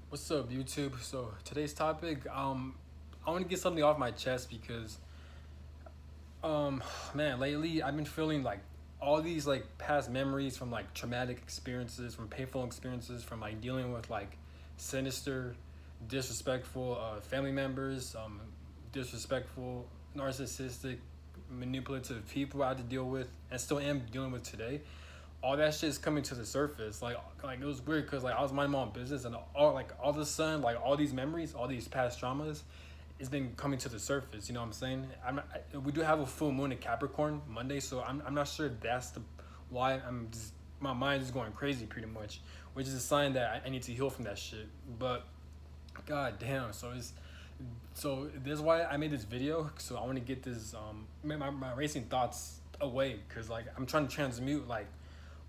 What's up, YouTube? So today's topic, I want to get something off my chest because, um, man, lately I've been feeling like all these like past memories from like traumatic experiences, from painful experiences, from like dealing with like sinister, disrespectful family members, disrespectful, narcissistic, manipulative people I had to deal with, and still am dealing with today. All that shit is coming to the surface. Like it was weird because like I was minding my own business, and all of a sudden, like all these memories, all these past traumas, it's been coming to the surface. You know what I'm saying? We do have a full moon in Capricorn Monday, so I'm not sure that's the why I'm just my mind is going crazy pretty much, which is a sign that I need to heal from that shit. But god damn, so this is why I made this video. So I want to get this my racing thoughts away, because like I'm trying to transmute like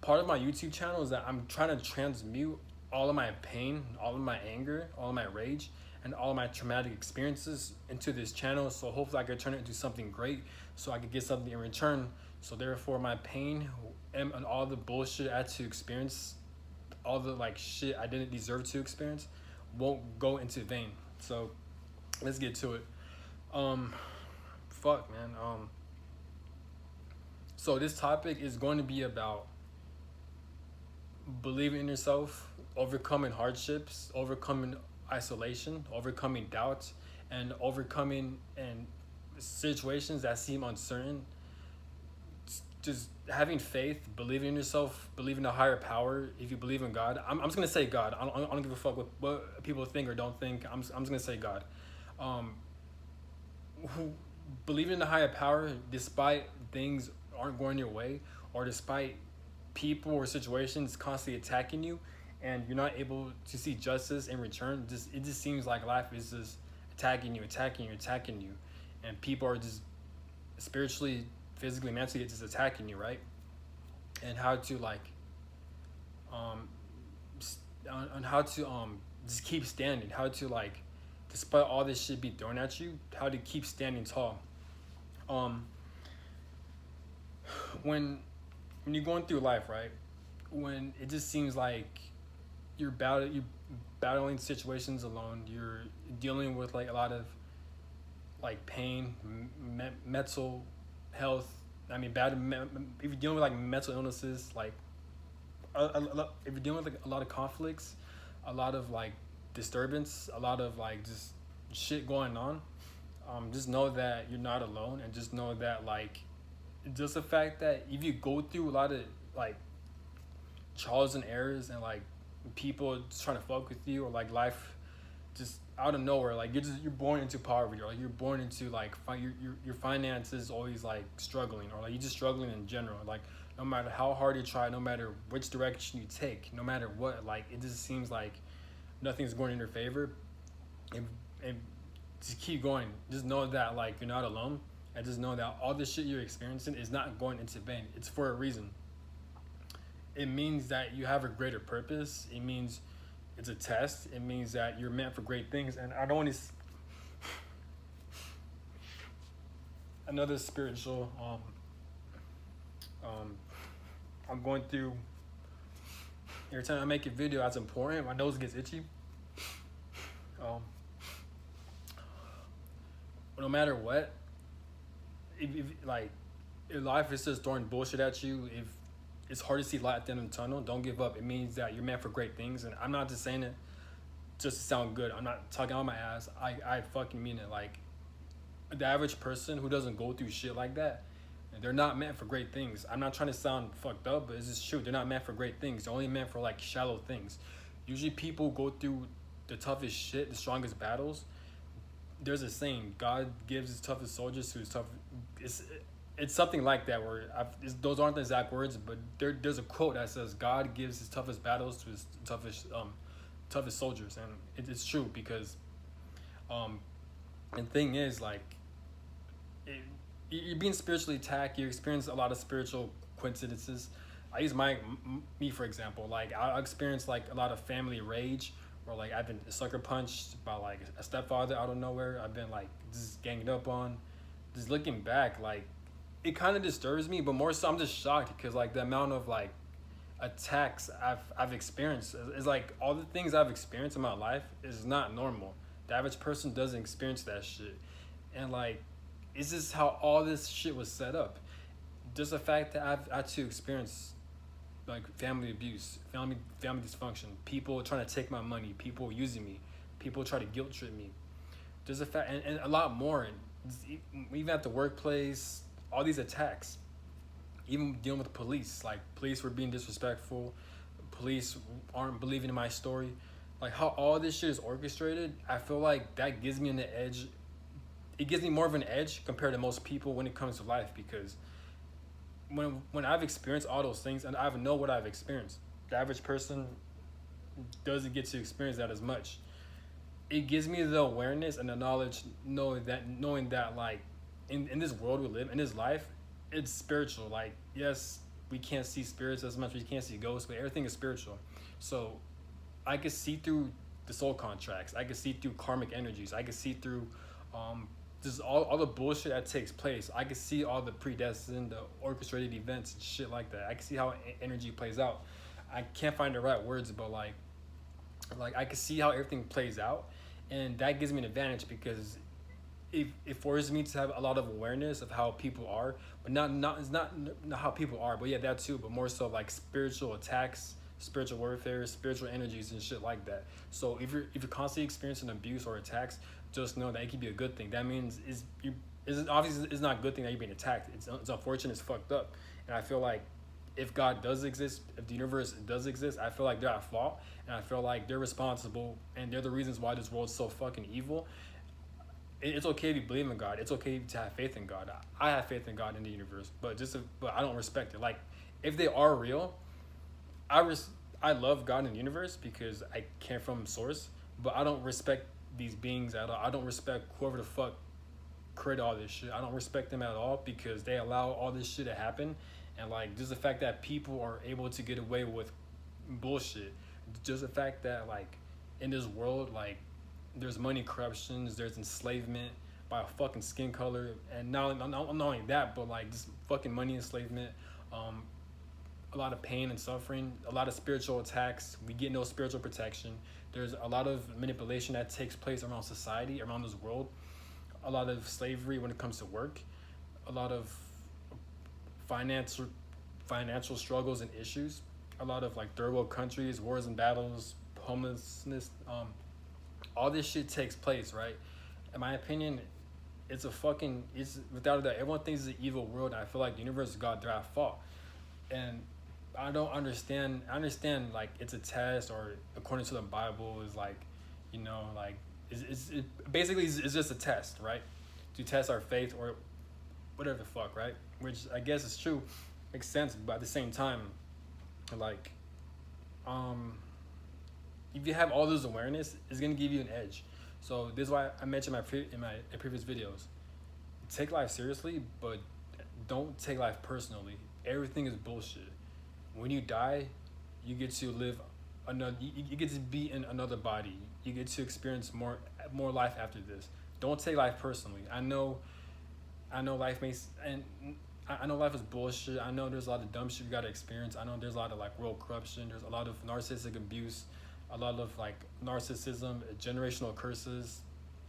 part of my YouTube channel is that I'm trying to transmute all of my pain, all of my anger, all of my rage, and all of my traumatic experiences into this channel. So hopefully I could turn it into something great, so I could get something in return. So therefore, my pain and all the bullshit I had to experience, all the like shit I didn't deserve to experience, won't go into vain. So let's get to it. Um, fuck, man. So this topic is going to be about believing in yourself, overcoming hardships, overcoming isolation, overcoming doubts, and overcoming and situations that seem uncertain. Just having faith, believing in yourself, believing in a higher power. If you believe in God, I'm just gonna say God. I don't give a fuck what people think or don't think. I'm just gonna say God. Um, who believing in a higher power despite things aren't going your way, or despite people or situations constantly attacking you, and you're not able to see justice in return. Just it just seems like life is just attacking you, and people are just spiritually, physically, mentally just attacking you, right? And how to like um on how to just keep standing, how to like despite all this shit be thrown at you, how to keep standing tall. Um when you're going through life, right? When it just seems like you're battling situations alone. You're dealing with like a lot of like pain, mental health. I mean, if you're dealing with like mental illnesses, like if you're dealing with like a lot of conflicts, a lot of like disturbance, a lot of like just shit going on. Just know that you're not alone, and just know that like just the fact that if you go through a lot of like trials and errors, and like people just trying to fuck with you, or like life just out of nowhere, like you're born into poverty, or like you're born into like your finances always like struggling, or like you're just struggling in general, like no matter how hard you try, no matter which direction you take, no matter what, like it just seems like nothing's going in your favor. And just keep going. Just know that like you're not alone, and just know that all the shit you're experiencing is not going into vain. It's for a reason. It means that you have a greater purpose. It means it's a test. It means that you're meant for great things. And I don't want to another spiritual um I'm going through every time I make a video that's important, my nose gets itchy. Um no matter what, if like if life is just throwing bullshit at you, if it's hard to see light at the end of the tunnel, don't give up. It means that you're meant for great things. And I'm not just saying it just to sound good. I'm not talking out my ass. I fucking mean it. Like the average person who doesn't go through shit like that, they're not meant for great things. I'm not trying to sound fucked up, but it's just true. They're not meant for great things. They're only meant for like shallow things. Usually people go through the toughest shit, the strongest battles. There's a saying: God gives his toughest soldiers to his tough. It's it's something like that. Where those aren't the exact words, but there's a quote that says God gives his toughest battles to his toughest soldiers, and it's true because um, and thing is like it, you're being spiritually attacked. You experience a lot of spiritual coincidences. I use me for example. Like I experience like a lot of family rage, or like I've been sucker punched by like a stepfather out of nowhere. I've been like just ganged up on. Just looking back, like it kind of disturbs me, but more so I'm just shocked because like the amount of like attacks I've experienced. It's like all the things I've experienced in my life is not normal. The average person doesn't experience that shit, and like, it's just how all this shit was set up. Just the fact that I've had to experience like family abuse, family dysfunction, people trying to take my money, people using me, people try to guilt trip me. There's a fact, and a lot more. And even at the workplace, all these attacks, even dealing with the police, like police were being disrespectful, police aren't believing in my story, like how all this shit is orchestrated. I feel like that gives me an edge. It gives me more of an edge compared to most people when it comes to life, because when I've experienced all those things and I know what I've experienced, the average person doesn't get to experience that as much. It gives me the awareness and the knowledge, knowing that like in this world we live in, this life, it's spiritual. Like, yes, we can't see spirits as much, we can't see ghosts, but everything is spiritual. So I could see through the soul contracts, I could see through karmic energies, I could see through just all the bullshit that takes place. I could see all the predestined, the orchestrated events and shit like that. I can see how energy plays out. I can't find the right words, but like I can see how everything plays out, and that gives me an advantage because it forces me to have a lot of awareness of how people are, but not how people are, but yeah, that too, but more so like spiritual attacks, spiritual warfare, spiritual energies and shit like that. So if you're constantly experiencing abuse or attacks, just know that it could be a good thing. That means is obviously it's not a good thing that you're being attacked. It's unfortunate, it's fucked up, and I feel like if God does exist, if the universe does exist, I feel like they're at fault, and I feel like they're responsible, and they're the reasons why this world's so fucking evil. It's okay if you believe in God. It's okay to have faith in God. I have faith in God in the universe, but I don't respect it. Like, if they are real, I love God in the universe because I came from source, but I don't respect these beings at all. I don't respect whoever the fuck created all this shit. I don't respect them at all because they allow all this shit to happen. And like, just the fact that people are able to get away with bullshit, just the fact that like in this world, like, there's money corruptions, there's enslavement by a fucking skin color, and not only that, but like just fucking money enslavement, a lot of pain and suffering, a lot of spiritual attacks. We get no spiritual protection. There's a lot of manipulation that takes place around society, around this world. A lot of slavery when it comes to work. A lot of financial struggles and issues. A lot of like third world countries, wars and battles, homelessness. All this shit takes place, right? In my opinion, it's without a doubt, everyone thinks it's an evil world, and I feel like the universe is God, they're at fault. And I don't understand. I understand like it's a test, or according to the Bible is like, like basically it's just a test, right? To test our faith or whatever the fuck, right? Which I guess is true, makes sense, but at the same time, like, if you have all this awareness, it's gonna give you an edge. So this is why I mentioned in my previous videos. Take life seriously, but don't take life personally. Everything is bullshit. When you die, you get to live another. You get to be in another body. You get to experience more life after this. Don't take life personally. I know life makes and. I know life is bullshit. I know there's a lot of dumb shit you gotta experience. I know there's a lot of like world corruption. There's a lot of narcissistic abuse, a lot of like narcissism, generational curses.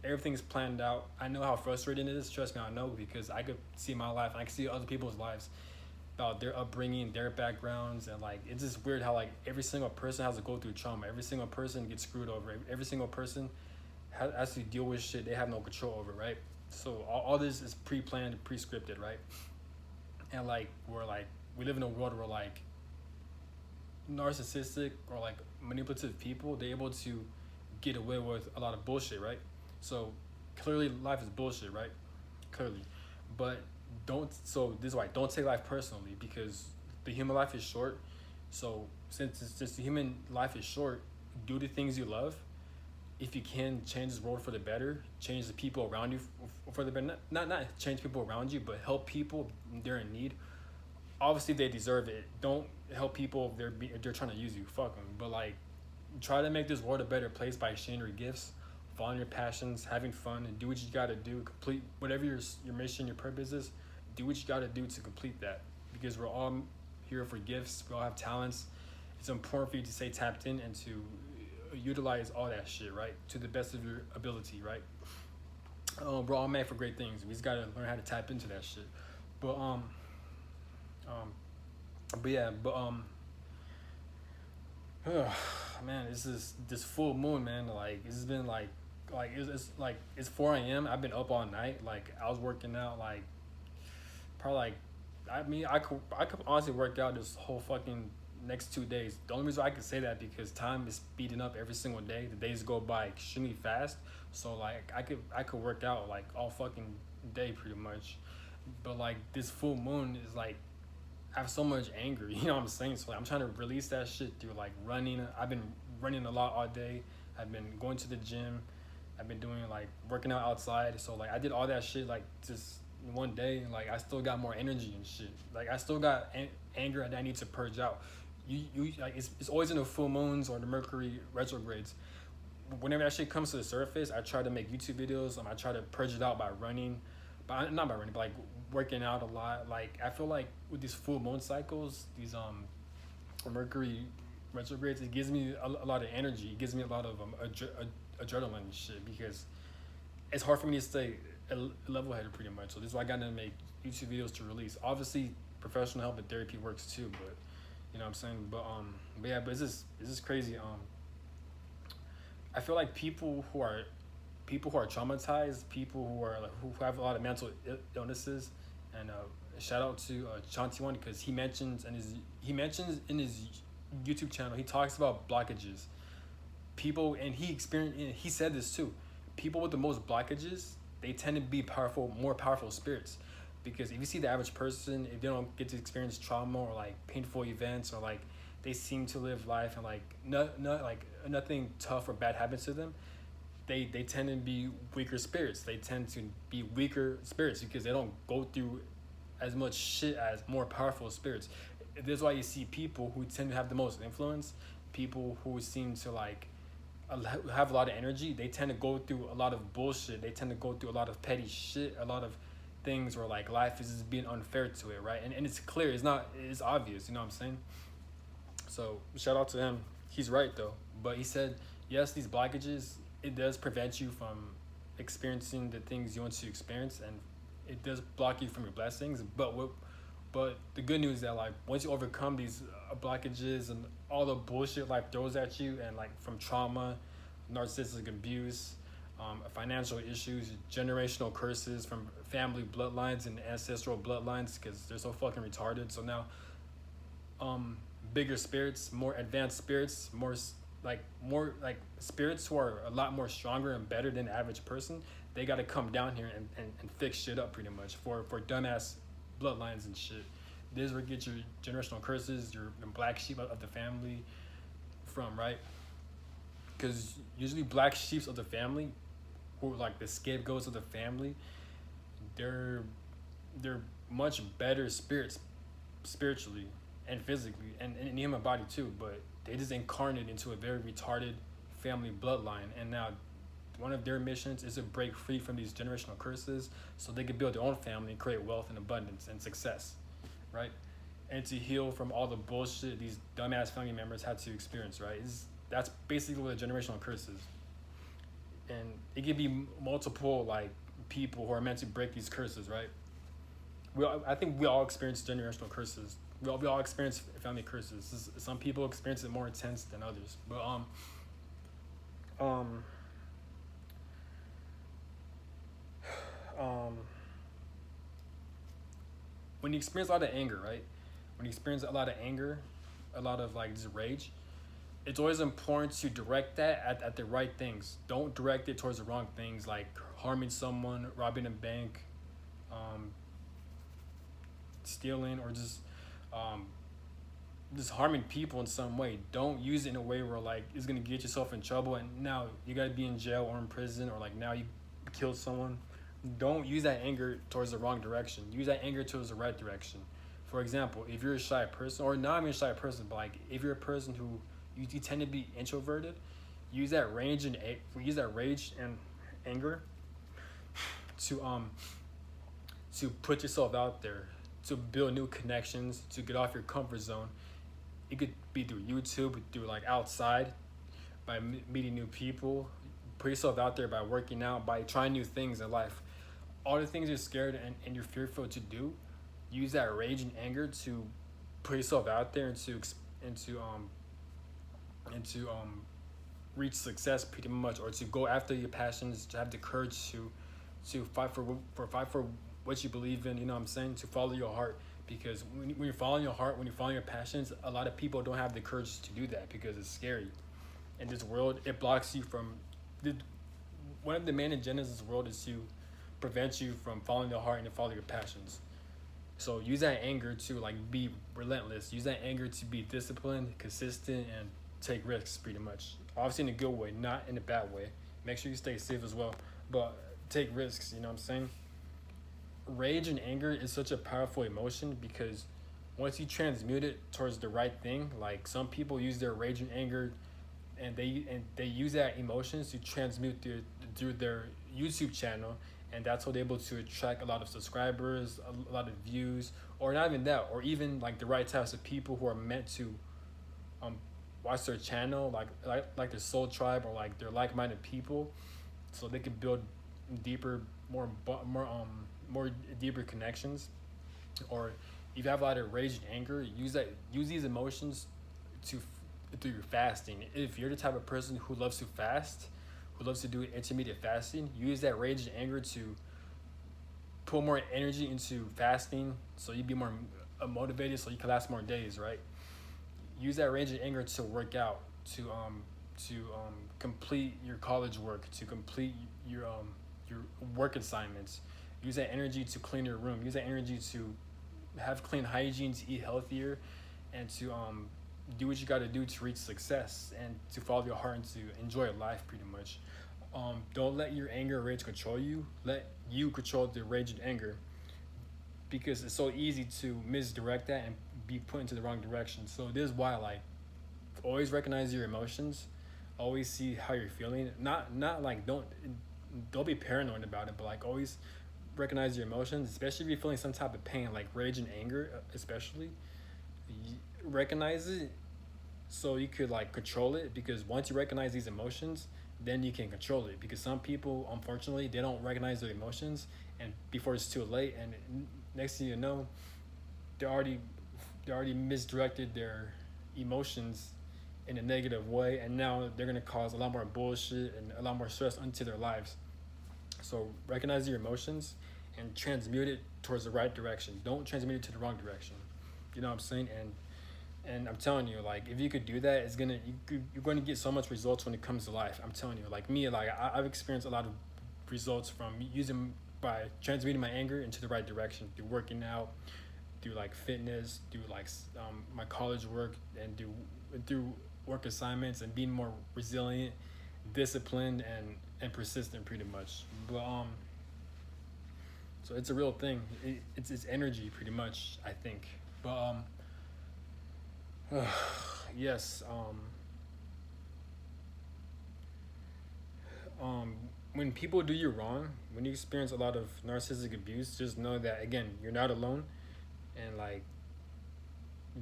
Everything's planned out. I know how frustrating it is. Trust me, I know, because I could see my life. I can see other people's lives about their upbringing, their backgrounds, and like it's just weird how like every single person has to go through trauma. Every single person gets screwed over. Every single person has to deal with shit they have no control over, right? So all this is pre-planned, pre-scripted, right? And like we live in a world where like narcissistic or like manipulative people, they're able to get away with a lot of bullshit, right? So clearly life is bullshit, right? Clearly. But this is why don't take life personally, because the human life is short. So since the human life is short, do the things you love. If you can, change this world for the better, change the people around you for the better. Not change people around you, but help people, they're in need. Obviously they deserve it. Don't help people if they're trying to use you. Fuck them. But like, try to make this world a better place by sharing your gifts, following your passions, having fun, and do what you gotta do. Complete whatever your mission, your purpose is. Do what you gotta do to complete that, because we're all here for gifts. We all have talents. it's important for you to stay tapped in and to utilize all that shit, right, to the best of your ability, right. We're all made for great things. We just gotta learn how to tap into that shit. But um, but yeah, but man, this full moon, man. Like it's been like it's like it's 4 a.m. I've been up all night. Like I was working out like probably like I mean I could honestly work out this whole fucking next 2 days. The only reason I could say that because time is speeding up every single day. The days go by extremely fast. So like I could work out like all fucking day pretty much. But like this full moon is like I have so much anger, you know what I'm saying? So like, I'm trying to release that shit through like running. I've been running a lot all day. I've been going to the gym. I've been doing like working out outside. So like I did all that shit like just in one day. And like I still got more energy and shit. Like I still got anger that I need to purge out. You like it's always in the full moons or the Mercury retrogrades. Whenever that shit comes to the surface, I try to make YouTube videos. I try to purge it out by running, but not by running, but like working out a lot. Like I feel like with these full moon cycles, these Mercury retrogrades, it gives me a lot of energy. It gives me a lot of adrenaline and shit because it's hard for me to stay level headed pretty much. So this is why I gotta make YouTube videos to release. Obviously, professional help and therapy works too, but you know what I'm saying. But yeah, but it's just crazy. I feel like people who are traumatized, people who are like who have a lot of mental illnesses, and shout out to Shanti One because he mentions in his YouTube channel, he talks about blockages. People and he said this too. People with the most blockages, they tend to be more powerful spirits. Because if you see the average person, if they don't get to experience trauma or like painful events or like they seem to live life and like not like nothing tough or bad happens to them, they tend to be weaker spirits. They tend to be weaker spirits because they don't go through as much shit as more powerful spirits. This is why you see people who tend to have the most influence, people who seem to like have a lot of energy. They tend to go through a lot of bullshit. They tend to go through a lot of petty shit, a lot of things where like life is just being unfair to it, right? And it's clear, it's obvious, you know what I'm saying? So shout out to him. He's right though. But he said, yes, these blockages, it does prevent you from experiencing the things you want to experience, and it does block you from your blessings. But the good news is that like once you overcome these blockages and all the bullshit life throws at you, and like from trauma, narcissistic abuse, financial issues, generational curses from family bloodlines and ancestral bloodlines because they're so fucking retarded. So now, bigger spirits, more advanced spirits, more like spirits who are a lot more stronger and better than the average person. They got to come down here and fix shit up pretty much for dumbass bloodlines and shit. This is where you get your generational curses, your black sheep of the family from, right? Because usually black sheeps of the family, who are like the scapegoats of the family, they're much better spirits spiritually and physically and in the human body too, but they just incarnate into a very retarded family bloodline. And now one of their missions is to break free from these generational curses so they can build their own family and create wealth and abundance and success, right? And to heal from all the bullshit these dumbass family members had to experience, right? That's basically what a generational curse is. And it could be multiple like people who are meant to break these curses, right? I think we all experience generational curses. We all experience family curses. Some people experience it more intense than others. But when you experience a lot of anger, right? When you experience a lot of anger, a lot of like just rage, it's always important to direct that at the right things. Don't direct it towards the wrong things like harming someone, robbing a bank, stealing, or just harming people in some way. Don't use it in a way where like it's gonna get yourself in trouble and now you gotta be in jail or in prison, or like now you killed someone. Don't use that anger towards the wrong direction. Use that anger towards the right direction. For example, if you're a shy person, or not even a shy person, but like if you're a person who you tend to be introverted, use that rage and anger to put yourself out there, to build new connections, to get off your comfort zone, it could be through YouTube, through like outside, by meeting new people. Put yourself out there by working out, by trying new things in life. All the things you're scared and you're fearful to do, use that rage and anger to put yourself out there and to reach success pretty much, or to go after your passions, to have the courage to fight for what you believe in. You know what I'm saying? To follow your heart, because when you're following your heart, when you're following your passions, a lot of people don't have the courage to do that because it's scary. In this world, it blocks you from the, one of the main agendas of this world is to prevent you from following your heart and to follow your passions. So use that anger to like be relentless. Use that anger to be disciplined, consistent, and take risks pretty much. Obviously in a good way, not in a bad way. Make sure you stay safe as well. But take risks, you know what I'm saying? Rage and anger is such a powerful emotion because once you transmute it towards the right thing, like some people use their rage and anger and they use that emotions to transmute through their YouTube channel, and that's how they're able to attract a lot of subscribers, a lot of views, or not even that, or even like the right types of people who are meant to um watch their channel, like their soul tribe or like their like-minded people, so they can build deeper, more deeper connections. Or if you have a lot of rage and anger, use these emotions to through your fasting. If you're the type of person who loves to fast, who loves to do intermediate fasting, use that rage and anger to put more energy into fasting, so you be more motivated, so you can last more days, right? Use that rage and anger to work out, to complete your college work, to complete your work assignments. Use that energy to clean your room. Use that energy to have clean hygiene, to eat healthier, and to do what you got to do to reach success and to follow your heart and to enjoy life pretty much. Don't let your anger or rage control you. Let you control the rage and anger, because it's so easy to misdirect that and be put into the wrong direction. So this is why, like, always recognize your emotions, always see how you're feeling. Not like don't be paranoid about it, but like always recognize your emotions, especially if you're feeling some type of pain, like rage and anger, especially. Recognize it so you could like control it, because once you recognize these emotions, then you can control it. Because some people, unfortunately, they don't recognize their emotions, and before it's too late, and next thing you know, they already misdirected their emotions in a negative way, and now they're gonna cause a lot more bullshit and a lot more stress into their lives. So recognize your emotions and transmute it towards the right direction. Don't transmute it to the wrong direction. You know what I'm saying? And I'm telling you, like, if you could do that, you're going to get so much results when it comes to life. I'm telling you, like me, like I've experienced a lot of results from using by transmuting my anger into the right direction through working out, through like fitness, through like my college work, and through work assignments, and being more resilient, disciplined, and persistent pretty much. But so it's a real thing. It's energy pretty much, I think. But yes, when people do you wrong, when you experience a lot of narcissistic abuse, just know that again, you're not alone, and like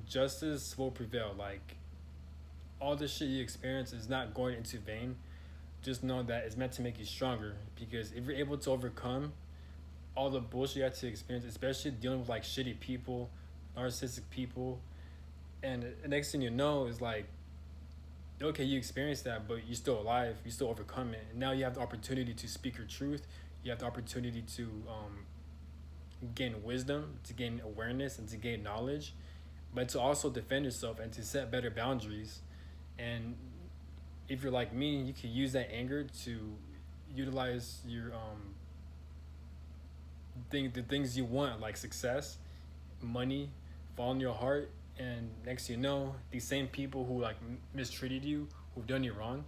justice will prevail. Like all the shit you experience is not going into vain. Just know that it's meant to make you stronger, because if you're able to overcome all the bullshit you have to experience, especially dealing with like shitty people, narcissistic people, and the next thing you know is like, okay, you experienced that, but you're still alive, you still overcome it, and now you have the opportunity to speak your truth. You have the opportunity to gain wisdom, to gain awareness, and to gain knowledge, but to also defend yourself and to set better boundaries. And if you're like me, you can use that anger to utilize your the things you want, like success, money, following your heart. And next thing you know, these same people who like mistreated you, who've done you wrong,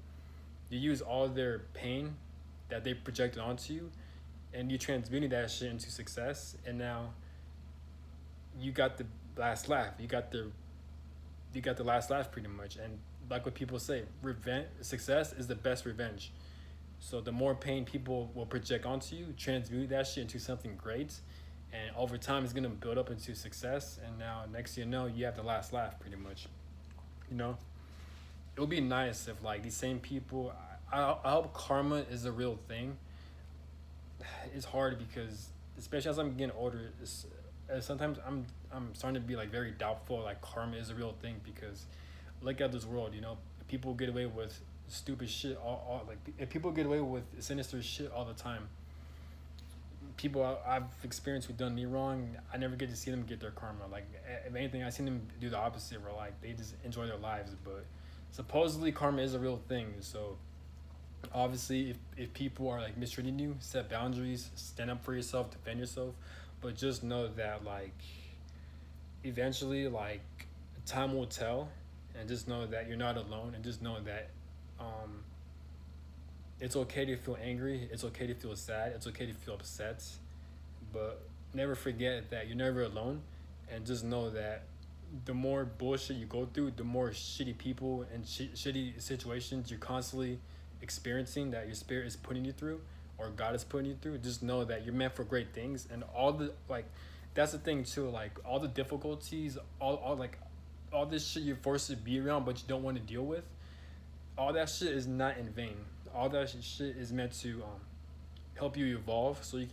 you use all their pain that they projected onto you, and you transmuting that shit into success. And now you got the last laugh. You got the last laugh pretty much. And like what people say, revenge success is the best revenge. So the more pain people will project onto you, transmute that shit into something great, and over time it's gonna build up into success. And now next thing you know, you have the last laugh pretty much. You know, it would be nice if like these same people. I hope karma is a real thing. It's hard because especially as I'm getting older, sometimes I'm starting to be like very doubtful like karma is a real thing because look at this world, you know, people get away with stupid shit all like if people get away with sinister shit all the time. People I've experienced who done me wrong, I never get to see them get their karma. Like if anything, I seen them do the opposite, where like they just enjoy their lives. But supposedly karma is a real thing. So obviously, if people are like mistreating you, set boundaries, stand up for yourself, defend yourself. But just know that like eventually, like time will tell, and just know that you're not alone, and just know that um, it's okay to feel angry. It's okay to feel sad. It's okay to feel upset. But never forget that you're never alone. And just know that the more bullshit you go through, the more shitty people and shitty situations you're constantly experiencing that your spirit is putting you through or God is putting you through. Just know that you're meant for great things. And all the, like, that's the thing too. Like, all the difficulties, all like, all this shit you're forced to be around but you don't want to deal with, all that shit is not in vain. All that shit is meant to help you evolve, so you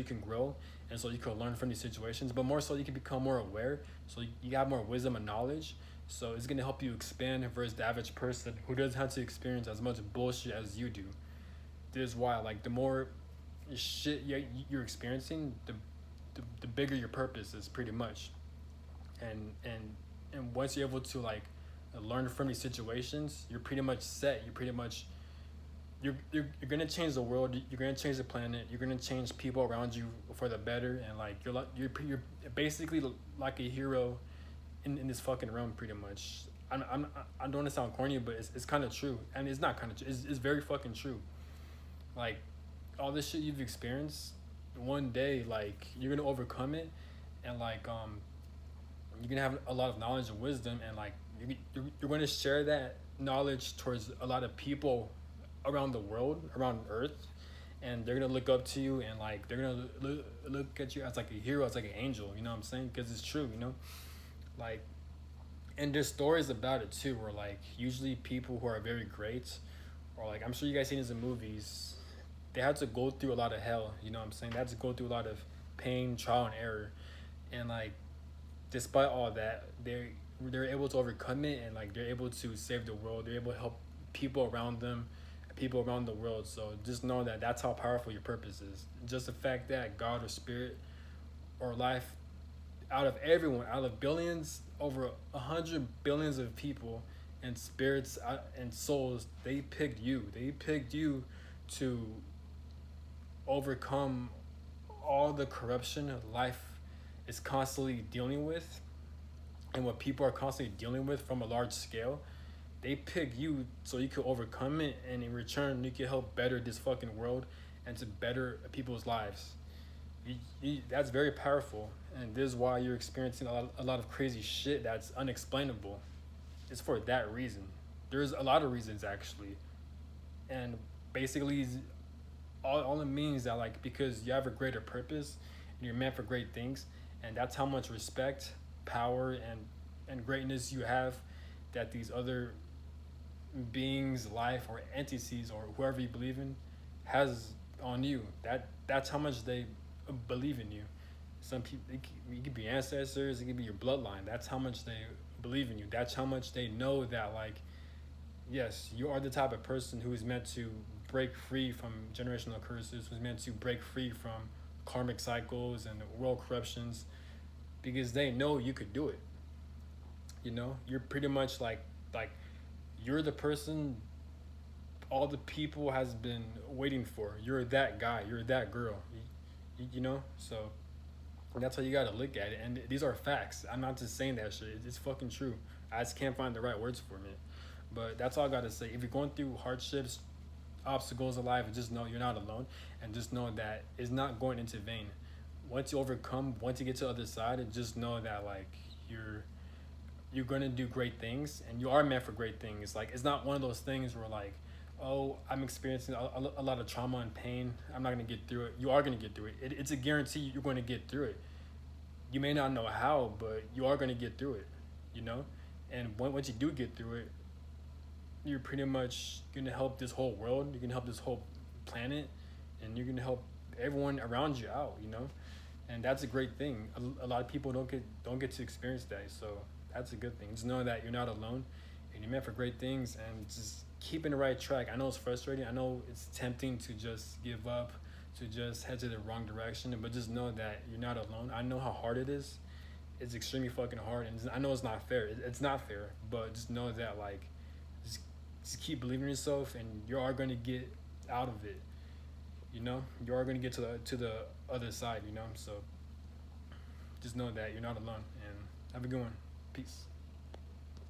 can grow and so you can learn from these situations. But more so, you can become more aware, so you have more wisdom and knowledge. So it's gonna help you expand versus the average person who doesn't have to experience as much bullshit as you do. This is why, like, the more shit you're experiencing, the bigger your purpose is, pretty much. And once you're able to like learn from these situations, you're pretty much set. You're pretty much you're gonna change the world. You're gonna change the planet. You're gonna change people around you for the better. And like you're basically like a hero in this fucking realm, pretty much. I don't want to sound corny, but it's kind of true, and it's not kind of it's very fucking true. Like all this shit you've experienced, one day like you're gonna overcome it, and like you're gonna have a lot of knowledge and wisdom, and like you're gonna share that knowledge towards a lot of people around the world, around Earth, and they're gonna look up to you, and like they're gonna look at you as like a hero, as like an angel. You know what I'm saying? Because it's true. You know, like, and there's stories about it too, where like usually people who are very great, or like I'm sure you guys seen this in movies, they had to go through a lot of hell. You know what I'm saying? They had to go through a lot of pain, trial, and error, and like despite all that, they're able to overcome it, and like they're able to save the world. They're able to help people around them, people around the world. So just know that that's how powerful your purpose is. Just the fact that God or spirit or life, out of everyone, out of billions, over 100 billions of people and spirits and souls, they picked you. They picked you to overcome all the corruption life is constantly dealing with, and what people are constantly dealing with from a large scale. They pick you so you can overcome it, and in return you can help better this fucking world and to better people's lives. That's very powerful, and this is why you're experiencing a lot of crazy shit that's unexplainable. It's for that reason. There's a lot of reasons actually, and basically all it means that like because you have a greater purpose and you're meant for great things, and that's how much respect, power, and greatness you have, that these other beings, life, or entities, or whoever you believe in has on you. That's how much they believe in you. Some people, it could be ancestors, it could be your bloodline. That's how much they believe in you. That's how much they know that like, yes, you are the type of person who is meant to break free from generational curses, who's meant to break free from karmic cycles and world corruptions, because they know you could do it. You know, you're pretty much like you're the person all the people has been waiting for. You're that guy. You're that girl. You know. So that's how you gotta look at it. And these are facts. I'm not just saying that shit. It's fucking true. I just can't find the right words for it. But that's all I gotta say. If you're going through hardships, obstacles in life, just know you're not alone, and just know that it's not going into vain. Once you overcome, once you get to the other side, and just know that like you're gonna do great things, and you are meant for great things. Like it's not one of those things where like, oh, I'm experiencing a lot of trauma and pain, I'm not gonna get through it. You are gonna get through it. It's a guarantee you're going to get through it. You may not know how, but you are gonna get through it. You know, And once you do get through it, you're pretty much gonna help this whole world. You're gonna help this whole planet, and you're gonna help everyone around you out. You know, and that's a great thing. A lot of people don't get to experience that. So that's a good thing. Just know that you're not alone, and you're meant for great things. And just keep in the right track. I know it's frustrating. I know it's tempting to just give up, to just head to the wrong direction. But just know that you're not alone. I know how hard it is. It's extremely fucking hard, and I know it's not fair. It's not fair, but just know that like, just, just keep believing in yourself, and you are going to get out of it. You know, you are going to get to the other side. You know, so just know that you're not alone, and have a good one. Peace.